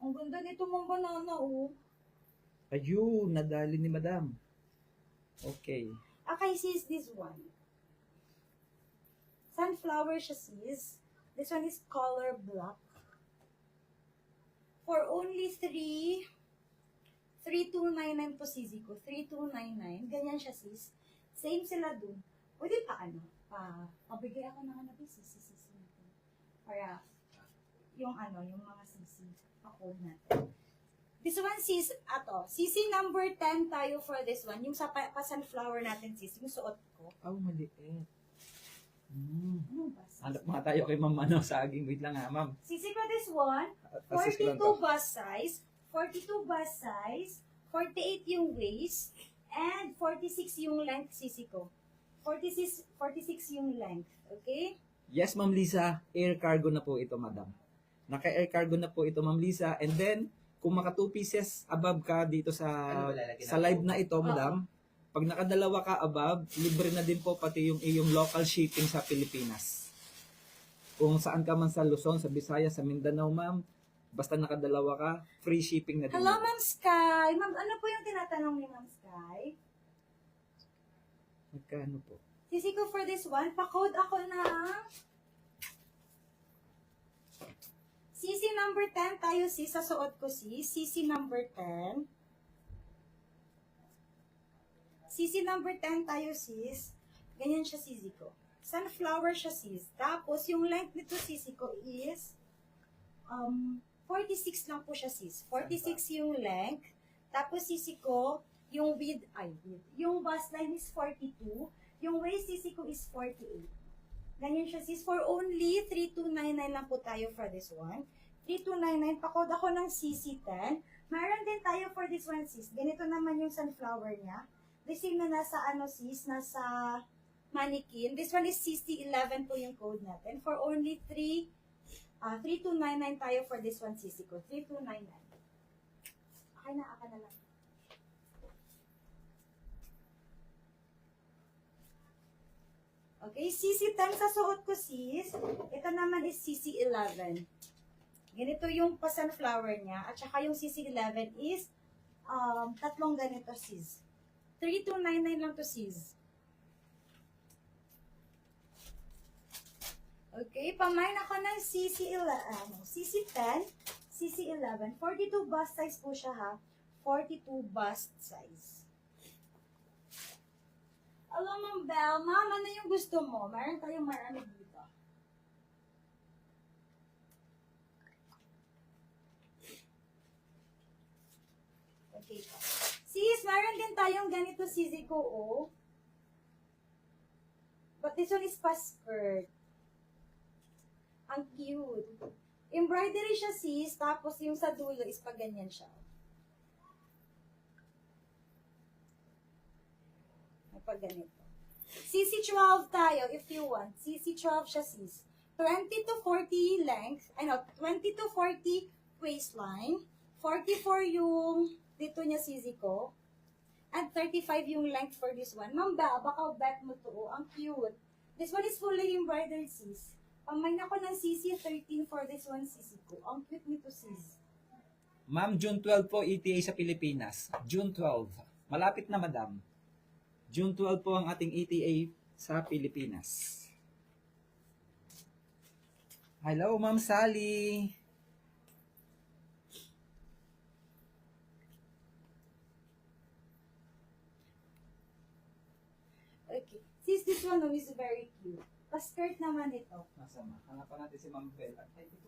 Ang ganda nito mong banana, oh. Ayun, nadali ni madam. Okay. Okay, sis, this one. Sunflower siya, sis. This one is color black. For only 3,299 po, sisi ko. 3,299. Ganyan siya, sis. Same sila dun. Pwede pa, pabigay ako ng sisi natin. Para, yung mga sisi. Ako natin. This one, sis, sisi number 10 tayo for this one. Yung sa sunflower natin, sis. Yung suot ko. Oh, maliit. Ano ba, sis? Hanap mga tayo kay ma'am, saging. Wait lang ha, ma'am. Sisi ko this one. Assist ko lang 42 to. bust size. 42 bust size. 48 yung waist. And 46 yung length, sisi ko. 46 yung length. Okay? Yes, Ma'am Lisa, air cargo na po ito, madam. Naka-air cargo na po ito, Ma'am Lisa. And then, kung maka 2 pieces above ka dito sa live na ito, madam, pag nakadalawa ka above, libre na din po pati yung iyong local shipping sa Pilipinas. Kung saan ka man sa Luzon, sa Visayas, sa Mindanao, ma'am, basta nakadalawa ka, free shipping na din. Hello, Ma'am Sky. Ma'am, ano po yung tinatanong ni Ma'am Sky? Magkano po? Sisi ko for this one, pa-code ako ng CC number 10 tayo, sis. Sa suot ko, sis. CC number 10. CC number 10 tayo, sis. Ganyan siya, sisi ko. Sunflower siya, sis. Tapos, yung length nito, sisi ko, is 46 lang po siya, sis. 46 yung length. Tapos, sisi ko, yung yung bust line is 42. Yung waist, sisi ko, is 48. Ganyan siya, sis. For only 3,299 lang po tayo for this one. 3,299. Pakod ako ng CC10. Meron din tayo for this one, sis. Ganito naman yung sunflower niya. The same na nasa, sis, nasa mannequin. This one is CC11 po yung code natin. For only 3,299 tayo for this one, sisi ko. 3,299. Okay na, aka na lang. Okay, CC10 sa suot ko, sis. Ito naman is CC11. Ganito yung pa-sunflower niya. At saka yung CC11 is tatlong ganito, sis. 3,299 lang to, sis. Okay, pamain ako ng CC10, CC11. 42 bust size po siya, ha. 42 bust size. Hello, Ma'am Belle. Ma'am, ano yung gusto mo? Meron tayong marami dito. Okay. Sis, meron din tayong ganito, sisi ko, oh. But this one is pa-skirt. Ang cute. Embroidery siya, sis. Tapos yung sa dulo is pag ganyan siya. Pag ganito. CC12 tayo, if you want. CC12 siya, sis. 20 to 40 length, 20 to 40 waistline. 44 yung dito niya, sisi ko. And 35 yung length for this one. Ma'am ba, baka bet mo to. Ang cute. This one is fully embroidered, sis. Pamain ako ng CC13 for this one, sisi ko. Ang cute nito, sis. Ma'am, June 12 po ETA sa Pilipinas. June 12. Malapit na, madam. June 12 po ang ating ETA sa Pilipinas. Hello, Ma'am Sally. Okay. Sis, this one is very cute. Pa-skirt naman ito. Nasama. Hanapan natin si Ma'am Belle. Ay, ito